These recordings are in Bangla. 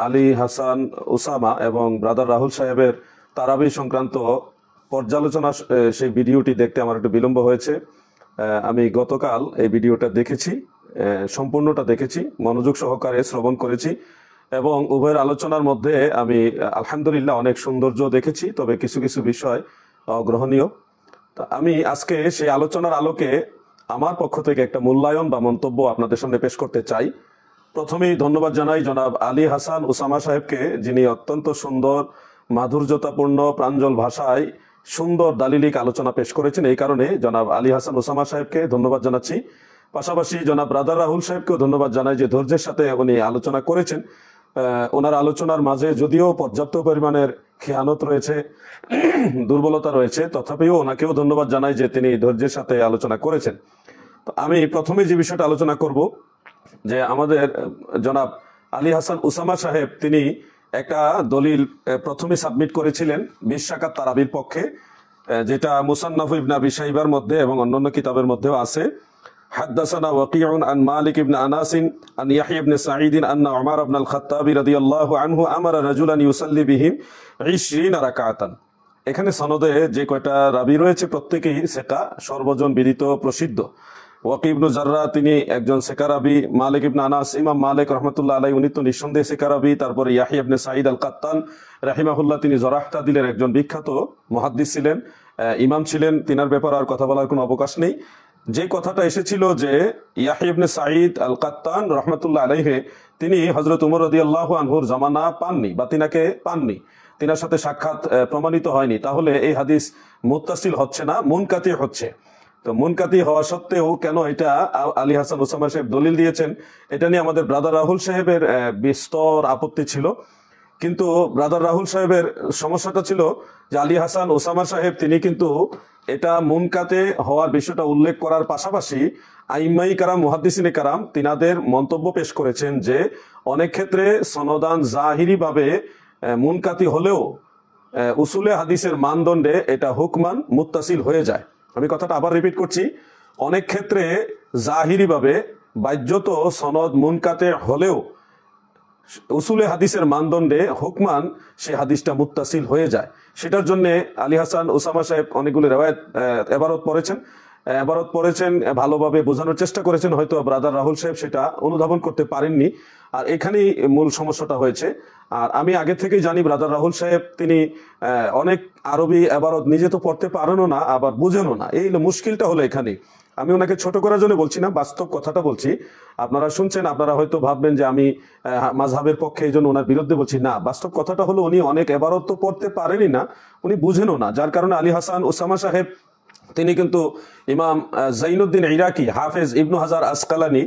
আলী হাসান ওসামা এবং ব্রাদার রাহুল সাহেবের তারাবি সংক্রান্ত পর্যালোচনা সেই ভিডিওটি দেখতে আমার একটু বিলম্ব হয়েছে। আমি গতকাল এই ভিডিওটা দেখেছি, সম্পূর্ণটা দেখেছি, মনোযোগ সহকারে শ্রবণ করেছি এবং উভয়ের আলোচনার মধ্যে আমি আলহামদুলিল্লাহ অনেক সৌন্দর্য দেখেছি, তবে কিছু কিছু বিষয় অগ্রহণীয়। আমি আজকে সেই আলোচনার আলোকে আমার পক্ষ থেকে একটা মূল্যায়ন বা মন্তব্য আপনাদের সামনে পেশ করতে চাই। প্রথমেই ধন্যবাদ জানাই জনাব আলী হাসান ওসামা সাহেবকে, যিনি অত্যন্ত সুন্দর মাধুর্যতাপূর্ণ প্রাঞ্জল ভাষায় সুন্দর দালিলিক আলোচনা পেশ করেছেন। এই কারণে জনাব আলী হাসান ওসামা সাহেবকে ধন্যবাদ জানাচ্ছি। পাশাপাশি জনাব ব্রাদার রাহুল সাহেবকেও ধন্যবাদ জানাই যে ধৈর্যের সাথে উনি আলোচনা করেছেন। ওনার আলোচনার মাঝে যদিও পর্যাপ্ত পরিমাণের খেয়ানত রয়েছে, দুর্বলতা রয়েছে, তথাপিও ওনাকেও ধন্যবাদ জানাই যে তিনি ধৈর্যের সাথে আলোচনা করেছেন। তো আমি প্রথমে যে বিষয়টা আলোচনা করব যে আমাদের জনাব আলী হাসান ওসামা সাহেব তিনি একটা দলিল প্রথমে সাবমিট করেছিলেন 20 রাকাত তারাবির পক্ষে, যেটা মুসান্নাফ ইবনে আবি শাইবার মধ্যে এবং অন্যান্য কিতাবের মধ্যেও আছে। হাদাসানা ওয়াকিউন আন মালিক ইবনে আনাস আন ইয়াহইয়া ইবনে সাঈদ আন্না উমর ইবনে আল খাত্তাবী রাদিয়াল্লাহু আনহু আমারা রাজুলান ইউসাল্লি বিহিম 20 রাকাতান। এখানে সনদে যে কয়টা রাবী রয়েছে প্রত্যেকেই সেটা সর্বজন বিদিত প্রসিদ্ধ। ওয়াকি ইবনে জাররা তিনি একজন সেকারাবি, মালিক ইবনে আনাস ইমাম মালিক রহমতুল্লাহ আলাইহি উনি তো নিঃসন্দেহে সেকারাবি, তারপরে ইয়াহইয়া ইবনে সাঈদ আল কাত্তান রাহিমাহুল্লাহ তিনি জরাহ তাদিলের একজন বিখ্যাত মুহাদ্দিস ছিলেন, ইমাম ছিলেন, তিনার ব্যাপারে আর কথা বলার কোনো অবকাশ নেই। যে কথাটা এসেছিল যে ইয়াহইয়া ইবনে সাঈদ আল কাত্তান রহমতুল্লাহ আলাইহি তিনি হযরত উমর রাদিয়াল্লাহু আনহুর জামানা পাননি বা তিনাকে পাননি, তিনার সাথে সাক্ষাৎ প্রমাণিত হয়নি, তাহলে এই হাদিস মুত্তাসিল হচ্ছে না, মুনকাতি হচ্ছে। তো মুনকাতি হওয়া সত্ত্বেও কেন এটা আলী হাসান ওসামা সাহেব দলিল দিয়েছেন, এটা নিয়ে আমাদের ব্রাদার রাহুল সাহেবের বিস্তর আপত্তি ছিল। কিন্তু ব্রাদার রাহুল সাহেবের সমস্যাটা ছিল যে আলী হাসান ওসামা সাহেব তিনি কিন্তু এটা মুনকাতে হওয়ার বিষয়টা উল্লেখ করার পাশাপাশি আইম্মাই কারাম মুহাদ্দিসিনে কারাম তিনাদের মন্তব্য পেশ করেছেন যে অনেক ক্ষেত্রে সনদান জাহিরি ভাবে মুনকাতি হলেও উসুলে হাদিসের মানদণ্ডে এটা হুকমান মুত্তাসিল হয়ে যায়। আমি কথাটা আবার রিপিট করছি, অনেক ক্ষেত্রে জাহিরি ভাবে বাহ্যত সনদ মুনকাতে হলেও উসুলে হাদিসের মানদণ্ডে হুকমান সে হাদিসটা মুত্তাসিল হয়ে যায়। সেটার জন্য আলী হাসান ওসামা সাহেব অনেকগুলো এবারত পড়েছেন, ভালোভাবে বোঝানোর চেষ্টা করেছেন, হয়তো ব্রাদার রাহুল সাহেব সেটা অনুধাবন করতে পারেননি, আর এখানেই মূল সমস্যাটা হয়েছে। আর আমি আগে থেকেই জানি ব্রাদার রাহুল সাহেব তিনি অনেক আরবি এবারত নিজে তো পড়তে পারেনও না, আবার বুঝেনও না, এই মুশকিলটা হলো এখানে। আমি ওনাকে ছোট করার জন্য বলছি না, বাস্তব কথাটা বলছি। আপনারা শুনছেন, আপনারা হয়তো ভাববেন যে আমি মাযহাবের পক্ষে এই জন্য ওনার বিরুদ্ধে বলছি, না, বাস্তব কথাটা হলো উনি অনেক এবারত তো পড়তে পারেনই না, উনি বুঝেনও না, যার কারণে আলী হাসান ওসামা সাহেব তিনি কিন্তু ইমাম জাইনুদ্দিন ইরাকি, হাফেজ ইবনু হাজার আসকালানি,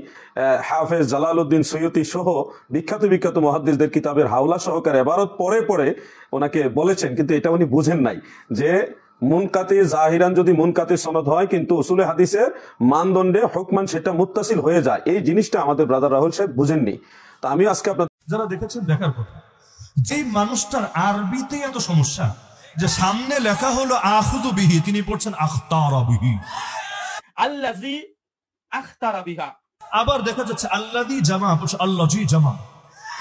হাফেজ জালালউদ্দিন সৈয়দী সহ বিখ্যাত বিখ্যাত মুহাদ্দিসদের কিতাবের হাওলা সহকারে এবারত পড়ে পড়ে ওনাকে বলেছেন, কিন্তু এটা উনি বুঝেন নাই যে মুনকাতি জাহিরান যদি মুনকাতি সনদ হয় কিন্তু উসুলে হাদিসের মানদণ্ডে হুকমান সেটা মুত্তাসিল হয়ে যায়, এই জিনিসটা আমাদের ব্রাদার রাহুল সাহেব বুঝেননি। তা আমি আজকে আপনার যারা দেখেছেন দেখার কথা, যে মানুষটার আরবিতে এত সমস্যা যে সামনে লেখা হলো আখুযু বিহি, তিনি পড়ছেন আখতারা বিহি, আল্লাযী আখতারা বিহা, আবার দেখা যাচ্ছে আল্লাযী জামা পড়ছে আল্লাযী জামা।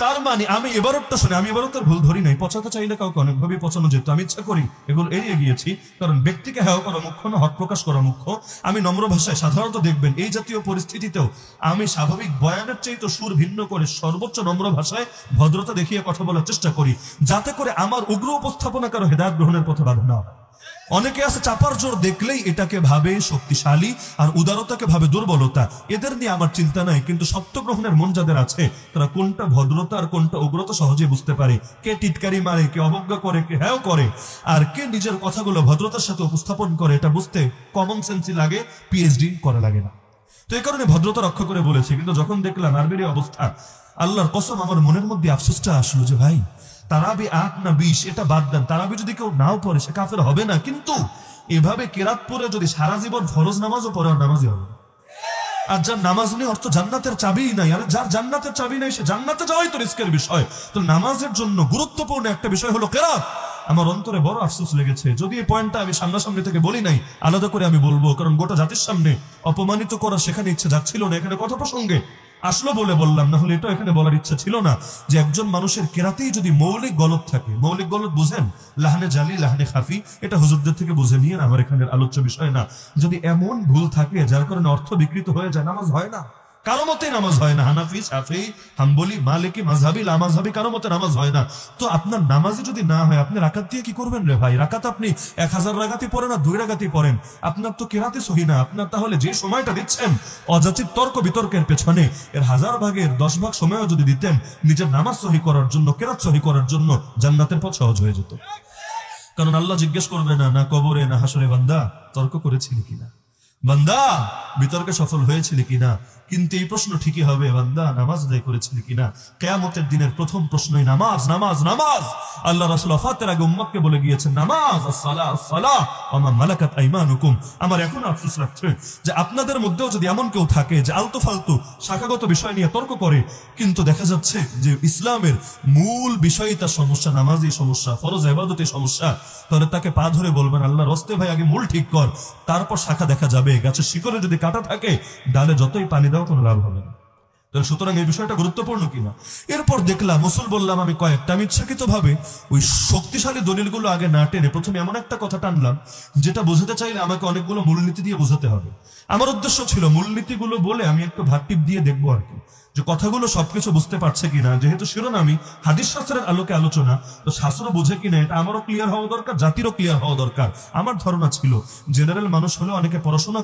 তার মানে আমি এবারটা শুনে, আমি এবারটার ভুল ধরি নাই, পচাতে চাইলে কাউকে অনেকভাবে পচানো যেত, আমি ইচ্ছা করি এগুলো এড়িয়ে গিয়েছি, কারণ ব্যক্তিকে হেয় করা মুখ্য না, হক প্রকাশ করা মুখ্য। আমি নম্র ভাষায় সাধারণত দেখবেন এই জাতীয় পরিস্থিতিতেও আমি স্বাভাবিক বয়ানের চাইতে সুর ভিন্ন করে সর্বোচ্চ নম্র ভাষায় ভদ্রতা দেখিয়ে কথা বলার চেষ্টা করি, যাতে করে আমার উগ্র উপস্থাপনা কারো হেদায়েত গ্রহণের পথে বাধা না হয়। অনেকে আছে চাপার জোর দেখলেই এটাকে ভাবে শক্তিশালী আর উদারতাকে ভাবে দুর্বলতা, এদের নিয়ে আমার চিন্তা নাই। কিন্তু সত্য গ্রহণের মন যাদের আছে তারা কোনটা ভদ্রতা আর কোনটা উগ্রতা সহজে বুঝতে পারে, কে টিটকারি মারে, কে অবজ্ঞা করে, কে হ্যাঁ করে, আর কে নিজের কথাগুলো ভদ্রতার সাথে উপস্থাপন করে, এটা বুঝতে কমন সেন্সই লাগে, পিএইচডি করা লাগে না। তো এই কারণে ভদ্রতা রক্ষা করে বলেছি। কিন্তু যখন দেখলাম আরবির অবস্থা, আল্লাহর কসম আমার মনের মধ্যে আফসোসটা আসলো যে ভাই তারাবি 8 না 20 এটা বাদ দেন, তারাবি যদি কেউ নাও পড়ে সে কাফের হবে না, কিন্তু এভাবে কেরাত পড়ে যদি সারা জীবন ফরজ নামাজও পড়ে আর নামাজই হবে। আর যার নামাজ নেই অর্থ জান্নাতের চাবি নাই, আর যার জান্নাতের চাবি নাই সে জান্নাতে যাওয়াই তো রিস্কের বিষয়। তো নামাজের জন্য গুরুত্বপূর্ণ একটা বিষয় হলো কেরাত। আমার অন্তরে বড় আফসোস লেগেছে, যদি এই পয়েন্টটা আমি সামনাসামনি থেকে বলি নাই, আলাদা করে আমি বলবো, কারণ গোটা জাতির সামনে অপমানিত করা সেখানে ইচ্ছে যাচ্ছিল না, এখানে কথা প্রসঙ্গে আসলো বলে বললাম, না হলে এটা এখানে বলার ইচ্ছা ছিল না যে একজন মানুষের কেরাতেই যদি মৌলিক গলত থাকে, মৌলিক গলত বুঝেন, লাহানে জালি লাহানে খাফি, এটা হুজুরদের থেকে বুঝে নিয়ে আমার এখানের আলোচ্য বিষয় না। যদি এমন ভুল থাকে যার কারণে অর্থ বিকৃত হয়ে যায়, নামাজ হয় না, কারো মতে নামাজ হয় না। হানাফি, শাফি, হাম্বলি, মালিকি, মাযহাবি, লামাযহাবি কারো মতে নামাজ হয় না। তো আপনার নামাজে যদি না হয়, আপনি রাকাত দিয়ে কি করবেন রে ভাই? রাকাত আপনি 1000 রাকাতই পড়েন না 2 রাকাতই পড়েন, আপনার তো কেরাতে সহি না। আপনার তাহলে যে সময়টা দিচ্ছেন অযাচিত তর্ক বিতর্কের পেছনে, এর 1000 ভাগের 10 ভাগ সময়ও যদি দিতেন নিজের নামাজ সহি করার জন্য, কেরাত সহি করার জন্য, জান্নাতের পথ সহজ হয়ে যেত। কারণ আল্লাহ জিজ্ঞেস করবে না, না কবরে না হাসরে, বান্দা তর্ক করেছিলি কিনা, বান্দা বিতর্কে সফল হয়েছিল কিনা। কিন্তু এই প্রশ্ন ঠিকই হবে, বান্দা নামাজ আদায় করেছিল কিনা। কিয়ামতের দিনের প্রথম প্রশ্নই নামাজ, নামাজ, নামাজ। আল্লাহ রাসূল ওয়াফাতের আগে উম্মতকে বলে গিয়েছেন, নামাজ, আসসালাহ, আসসালাহ ওয়া মা মালাকাত আইমানুকুম। আমার এখন আফসোস লাগছে যে আপনাদের মধ্যেও যদি এমন কেউ থাকে যে আলতু ফালতু শাখাগত বিষয় নিয়ে তর্ক করে, কিন্তু দেখা যাচ্ছে যে ইসলামের মূল বিষয়ই তার সমস্যা, নামাজই সমস্যা, ফরজ ইবাদতের সমস্যা, তাহলে তাকে পা ধরে বলবেন, আল্লাহর রাস্তে ভাই আগে মূল ঠিক কর, তারপর শাখা দেখা যাবে। গাছের শিকড়ে যদি কাটা থাকে, ডালে যতই পানি দাও কোনো লাভ হবে না। সুতরাং এই বিষয়টা গুরুত্বপূর্ণ কিনা। এরপর দেখলাম উসুল বললাম আমি কয়েকটা, আমি ইচ্ছাকৃত ভাবে ওই শক্তিশালী দলিলগুলো আগে না টেনে প্রথমে এমন একটা কথা টানলাম যেটা বোঝাতে চাইলে আমাকে অনেকগুলো মূলনীতি দিয়ে বোঝাতে হবে। আমার উদ্দেশ্য ছিল মূলনীতিগুলো বলে আমি একটু ভাট্টিপ দিয়ে দেখবো আর কি, যে কথাগুলো সবকিছু বুঝতে পারছে কিনা। যেহেতু শিরোনামী হাদিস শাস্ত্রের আলোকে আলোচনা, তো শাস্ত্র বোঝে কিনা এটা আমারও ক্লিয়ার হওয়া দরকার, জাতিরও ক্লিয়ার হওয়া দরকার। আমার ধারণা ছিল জেনারেল মানুষ হলেও অনেকে পড়াশোনা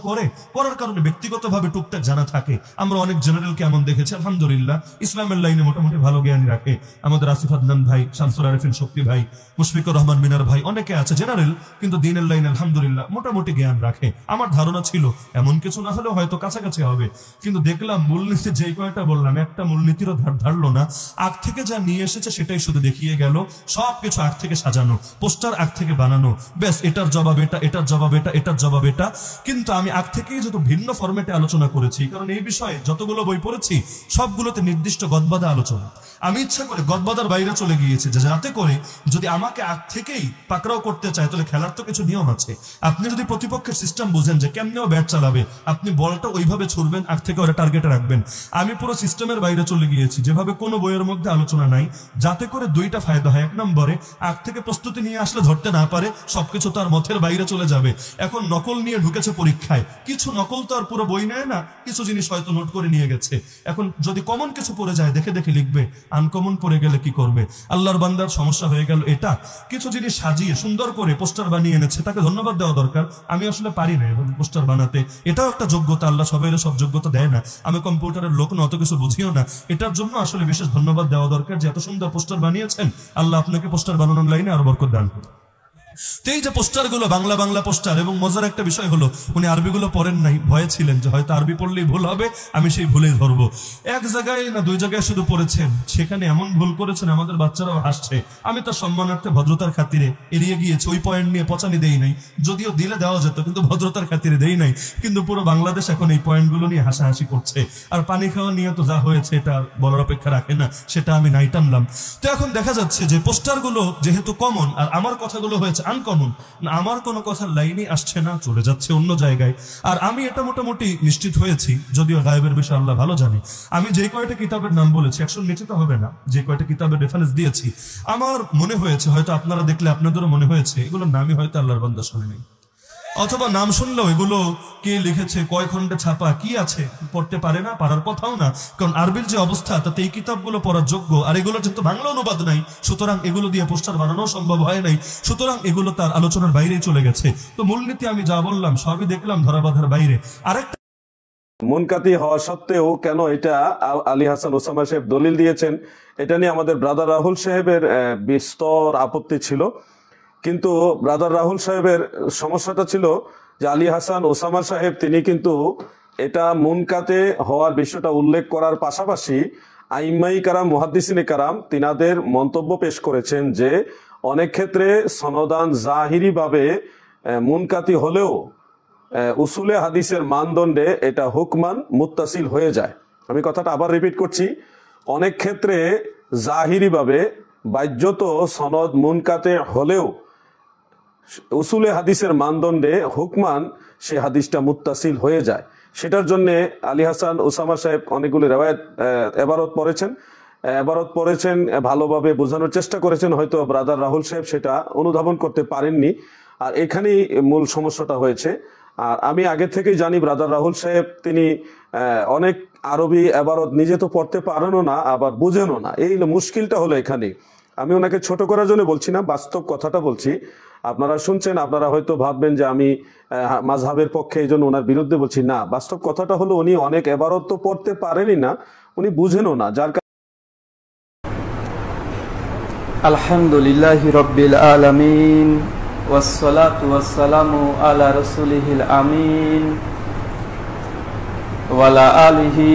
করার কারণে ব্যক্তিগতভাবে টুকটাক জানা থাকে। আমরা অনেক জেনারেলকে এমন দেখেছি আলহামদুলিল্লাহ ইসলামের লাইনে মোটামুটি ভালো জ্ঞান রাখে। আমাদের আসিফ আদনান ভাই, শামসুল আরিফিন শক্তি ভাই, মুশফিকুর রহমান মিনার ভাই, অনেকে আছে জেনারেল কিন্তু দিনের লাইনে আলহামদুলিল্লাহ মোটামুটি জ্ঞান রাখে। আমার ধারণা ছিল এমন কিছু না হলেও হয়তো কাছাকাছি হবে, কিন্তু দেখলাম মূলনীতি যেই কয়টা বললাম একটা মূলনীতিরও ধারলো না। আগ থেকে যা নিয়ে এসেছে সেটাই শুধু দেখিয়ে গেল, সবকিছু আগ থেকে সাজানো, পোস্টার আগ থেকে বানানো, ব্যাস এটার জবাব এটা, এটার জবাব এটা, এটার জবাব এটা। কিন্তু আমি আগ থেকেই যত ভিন্ন ফরম্যাটে আলোচনা করেছি, কারণ এই বিষয়ে যতগুলো বই পড়েছি সবগুলোতে নির্দিষ্ট গদবাদা আলোচনা। আমি ইচ্ছা করে গদবাদার বাইরে চলে গিয়েছি, যাতে করে যদি আমাকে আগ থেকেই পাকড়াও করতে চায়, তাহলে খেলার তো কিছু নিয়ম আছে। আপনি যদি প্রতিপক্ষের সিস্টেম বুঝেন যে কেমনেও ব্যাট চালাবে, আপনি বলটা ওইভাবে ছুড়বেন, আগ থেকে ওরা টার্গেটে রাখবেন। আমি পুরো সিস্টেমের বাইরে চলে গিয়েছি, যেভাবে কোনো বইয়ের মধ্যে আলোচনা নাই, যাতে করে দুইটা ফায়দা হয়। এক নম্বরে আগ থেকে প্রস্তুতি নিয়ে আসলে ধরতে না পারে, সবকিছু তার মথের বাইরে চলে যাবে। এখন নকল নিয়ে ঢুকেছে পরীক্ষায়, কিছু নকল তো আর পুরো বই নেয় না, কিছু জিনিস হয়তো নোট করে নিয়ে গেছে। এখন যদি কমন কিছু পড়ে যায় দেখে দেখে লিখবে, আনকমন পড়ে গেলে কি করবে? আল্লাহর বান্দার সমস্যা হয়ে গেল এটা। কিছু জিনিস সাজিয়ে সুন্দর করে পোস্টার বানিয়ে এনেছে, তাকে ধন্যবাদ দেওয়া দরকার। আমি আসলে পারি না এবং পোস্টার বানাতে, এটাও একটা যোগ্যতা। আল্লাহ সবাই সব যোগ্যতা দেয় না, আমি কম্পিউটারের লোক না, অত কিছু বুঝিও না। এটার জন্য আসলে বিশেষ ধন্যবাদ দেওয়া দরকার যে এত সুন্দর পোস্টার বানিয়েছেন। আল্লাহ আপনাকে পোস্টার বানানোর লাইনে আরো বরকত দান করুন। তো এই যে পোস্টারগুলো বাংলা পোস্টার, এবং মজার একটা বিষয় হলো উনি আরবিগুলো পড়েন নাই, ভয়ে ছিলেন যে হয়তো আরবি পড়লেই ভুল হবে, আমি সেই ভুলেই ধরবো। এক জায়গায় না 2 জায়গায় শুধু পড়েছেন, সেখানে এমন ভুল করেছেন আমাদের বাচ্চারাও হাসছে। আমি তার সম্মানার্থে ভদ্রতার খাতিরে এড়িয়ে গিয়েছি, ওই পয়েন্ট নিয়ে পচানি দেই নাই, যদিও দিলে দেওয়া যেত কিন্তু ভদ্রতার খাতিরে দেই নাই। কিন্তু পুরো বাংলাদেশ এখন এই পয়েন্টগুলো নিয়ে হাসাহাসি করছে। আর পানি খাওয়া নিয়ে তো যা হয়েছে এটা বলার অপেক্ষা রাখে না, সেটা আমি নাই টানলাম। তো এখন দেখা যাচ্ছে যে পোস্টারগুলো যেহেতু কমন আর আমার কথাগুলো হয়েছে আনকমন, আমার কোনো কথার লাইনে আসছে না, চলে যাচ্ছে অন্য জায়গায়। আর আমি এটা মোটামুটি নিশ্চিত হয়েছি, যদিও গায়েবের বিষয় আল্লাহ ভালো জানে। আমি যে কয়টা কিতাবের নাম বলেছি, একশো নিশ্চিত হবে না, যে কয়টা কিতাবের রেফারেন্স দিয়েছি, আমার মনে হয়েছে, হয়তো আপনারা দেখলে আপনাদেরও মনে হয়েছে, এগুলোর নামই হয়তো আল্লাহর বান্দা শুনে নেই, অথবা নাম শুনলেও এগুলো কে লিখেছে, কয় খণ্ডে ছাপা, কি আছে পড়তে পারে না, পারার কথাও না। কারণ আরবির যে অবস্থা, তাতে এই কিতাবগুলো পড়ার যোগ্য, আর এগুলো যেহেতু বাংলা অনুবাদ নাই, সুতরাং এগুলো দিয়ে পোস্টার বানানো সম্ভব হয় নাই, সুতরাং এগুলো তার আলোচনার বাইরেই চলে গেছে। তো মূলনীতি আমি যা বললাম সবই দেখলাম ধরাবাঁধার বাইরে। আরেকটা মুনকাতি হওয়া সত্ত্বেও কেন এটা আলী হাসান ওসামা সাহেব দলিল দিয়েছেন, এটা নিয়ে আমাদের ব্রাদার রাহুল সাহেবের বিস্তর আপত্তি ছিল। কিন্তু ব্রাদার রাহুল সাহেবের সমস্যাটা ছিল যে আলী হাসান ওসামা সাহেব তিনি কিন্তু এটা মুনকাতে হওয়ার বিষয়টা উল্লেখ করার পাশাপাশি আইম্মাই কারাম, মুহাদ্দিসিনে কারাম তিনাদের মন্তব্য পেশ করেছেন যে অনেক ক্ষেত্রে সনদান জাহিরি ভাবে মুনকাতি হলেও উসুলে হাদিসের মানদণ্ডে এটা হুকমান মুত্তাসিল হয়ে যায়। আমি কথাটা আবার রিপিট করছি, অনেক ক্ষেত্রে জাহিরি ভাবে বাহ্যত সনদ মুনকাতে হলেও উসুলে হাদিসের মানদণ্ডে হুকমান সে হাদিসটা মুত্তাসিল হয়ে যায়। সেটার জন্য আলী হাসান ওসামা সাহেব অনেকগুলো রেওয়ায়েত এবারত পড়েছেন, ভালোভাবে বোঝানোর চেষ্টা করেছেন, হয়তো ব্রাদার রাহুল সাহেব সেটা অনুধাবন করতে পারেননি, আর এখানেই মূল সমস্যাটা হয়েছে। আর আমি আগে থেকেই জানি ব্রাদার রাহুল সাহেব তিনি অনেক আরবি এবারত নিজে তো পড়তে পারেনও না, আবার বুঝেনও না, এই মুশকিলটা হলো এখানে। আমি ওনাকে ছোট করার জন্য বলছি না, বাস্তব কথাটা বলছি। আপনারা শুনছেন, আপনারা হয়তো ভাববেন যে আমি মাযহাবের পক্ষে এই জন্য ওনার বিরুদ্ধে বলছি, না, বাস্তব কথাটা হলো উনি অনেক এবারত তো পড়তে পারেনই না, উনি বুঝেনও না, যার আলহামদুলিল্লাহি রাব্বিল আলামিন ওয়াসসালাতু ওয়াসসালামু আলা রাসূলিহিল আমিন ওয়া আলা আলিহি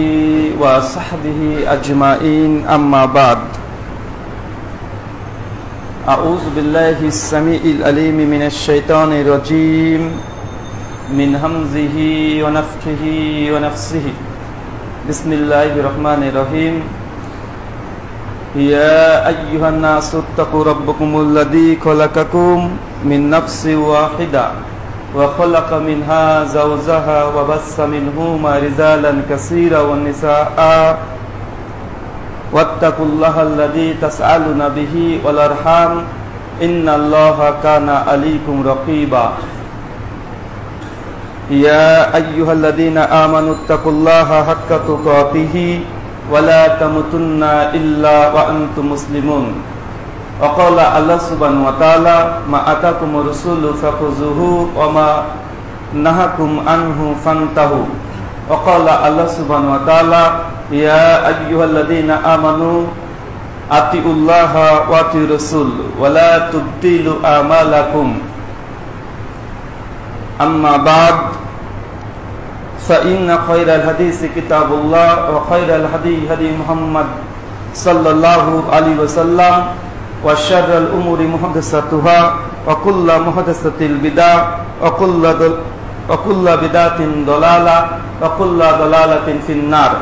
ওয়া সাহবিহি আজমাইন, আম্মা বাদ। আউযু বিল্লাহিস সামিউল আলিম মিনাশ শাইতানির রাজীম মিন হামজিহি ওয়া নাফখিহি ওয়া নাফসিহি। বিসমিল্লাহির রহমানির রহিম। يا أيها الناس اتقوا ربكم الذي خلقكم من نفس واحدة وخلق منها زوجها وبث منهما رجالا كثيرا والنساء واتقوا الله الذي تسألون به والأرحام إن الله كان عليكم رقيبا يا أيها الذين آمنوا اتقوا الله حق تقاته ولا تموتن إلا وأنتم مسلمون وقال الله سبحانه وتعالى ما آتاكم الرسول فخذوه وما نهاكم عنه فانتهوا وقال الله سبحانه وتعالى يا أيها الذين آمنوا أطيعوا الله وأطيعوا الرسول ولا تبطلوا أعمالكم أما بعد فإن خير الحديث كتاب الله وخير الهدي هدي محمد صلى الله عليه وسلم وشر الأمور محدثاتها وكل محدثة بدعة وكل بدعة ضلالة وكل ضلالة في النار।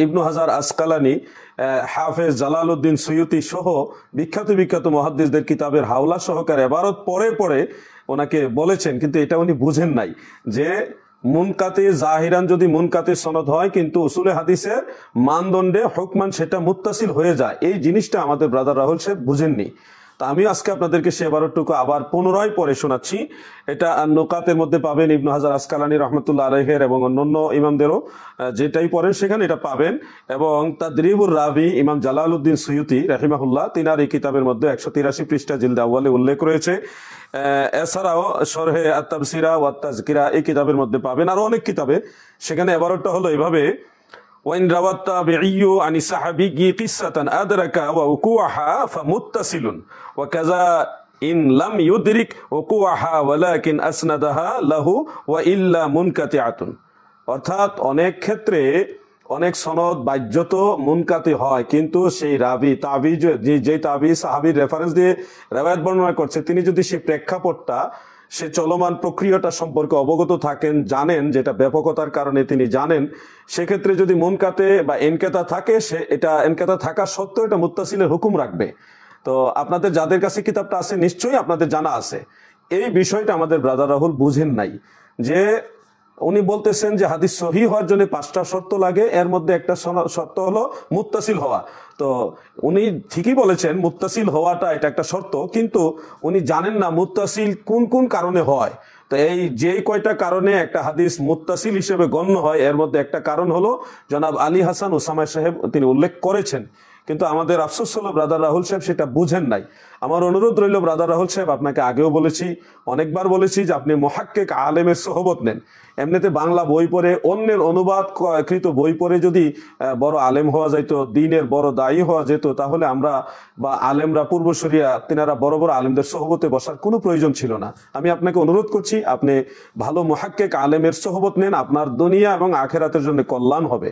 ইবনু হাজার আসকালানি, হাফেজ জালালউদ্দিন সুয়ুতি সহ বিখ্যাত মুহাদ্দিসদের কিতাবের হাওলা সহকারে এবারত পরে ওনাকে বলেছেন, কিন্তু এটা উনি বুঝেন নাই যে মুনকাতে জাহিরান যদি মুনকাতে সনদ হয়, কিন্তু উসুলে হাদিসের মানদণ্ডে হুকমান সেটা মুত্তাসিল হয়ে যায়। এই জিনিসটা আমাদের ব্রাদার রাহুল সাহেব বুঝেননি। তা আমি আজকে আপনাদেরকে সে এবারটুকু আবার পুনরায় পড়ে শোনাচ্ছি। এটা নুকাতের মধ্যে পাবেন, ইবনু হাজার আসকালানি রহমতুল্লাহ আলাইহির এবং অন্যান্য ইমামদেরও যেটাই পড়েন সেখানে এটা পাবেন। এবং তাদরিবুর রাবি ইমাম জালালউদ্দিন সুয়ুতি রাহিমাহুল্লাহ তিনার এই কিতাবের মধ্যে 183 পৃষ্ঠা জিলদে আউয়ালে উল্লেখ রয়েছে। এছাড়াও শরহে আত-তাফসিরা ওয়া তাযকিরা এই কিতাবের মধ্যে পাবেন, আরো অনেক কিতাবে। সেখানে এবারটা হলো এইভাবে, وإن روى التابعي عن الصحابي قصة أدرك ووقوعها فمتصل وكذا إن لم يدرك وقوعها ولكن أسندها له وإلا منقطعة। অর্থাৎ অনেক ক্ষেত্রে অনেক সনদ বাহ্যত মুনকাতি হয়, কিন্তু সেই রাবি তাবি যে তাবি সাহাবীর রেফারেন্স দিয়ে রিওয়ায়াত বর্ণনা করছে, তিনি যদি সেই প্রেক্ষাপটটা, সে চলমান প্রক্রিয়াটা সম্পর্কে অবগত থাকেন, জানেন, যেটা ব্যাপকতার কারণে তিনি জানেন, সেক্ষেত্রে যদি মুনকাতে বা এনকেতা থাকে, সে এটা এনকেতা থাকা সত্ত্বেও এটা মুত্তাসিলের হুকুম রাখবে। তো আপনাদের যাদের কাছে কিতাবটা আছে নিশ্চয়ই আপনাদের জানা আছে। এই বিষয়টা আমাদের ব্রাদার রাহুল বুঝেন নাই, যে উনি বলতেছেন যে হাদিস সহিহ হওয়ার জন্য 5টা শর্ত লাগে, এর মধ্যে একটা শর্ত হলো মুত্তাসিল হওয়া। তো উনি ঠিকই বলেছেন মুত্তাসিল হওয়াটা এটা একটা শর্ত, কিন্তু উনি জানেন না মুত্তাসিল কোন কোন কারণে হয়। তো এই যে কয়টা কারণে একটা হাদিস মুত্তাসিল হিসেবে গণ্য হয়, এর মধ্যে একটা কারণ হলো জনাব আলী হাসান ওসামা সাহেব তিনি উল্লেখ করেছেন, কিন্তু আমাদের আফসোস হলো ব্রাদার রাহুল সাহেব সেটা বুঝেন নাই। আমার অনুরোধ রইল ব্রাদার রাহুল সাহেব, আপনাকে আগেও বলেছি, অনেকবার বলেছি, যে আপনি মুহাক্কিক আলেমের সোহবত নেন। এমনিতে বাংলা বই পড়ে, অন্যের অনুবাদ কৃত বই পড়ে যদি বড় আলেম হওয়া যেত, দ্বীনের বড় দায়ী হওয়া যেত, তাহলে আমরা বা আলেমরা পূর্বসূরিয়া তিনারা বড় বড় আলেমদের সোহবতে বসার কোনো প্রয়োজন ছিল না। আমি আপনাকে অনুরোধ করছি, আপনি ভালো মুহাক্কিক আলেমের সোহবত নেন, আপনার দুনিয়া এবং আখিরাতের জন্য কল্যাণ হবে।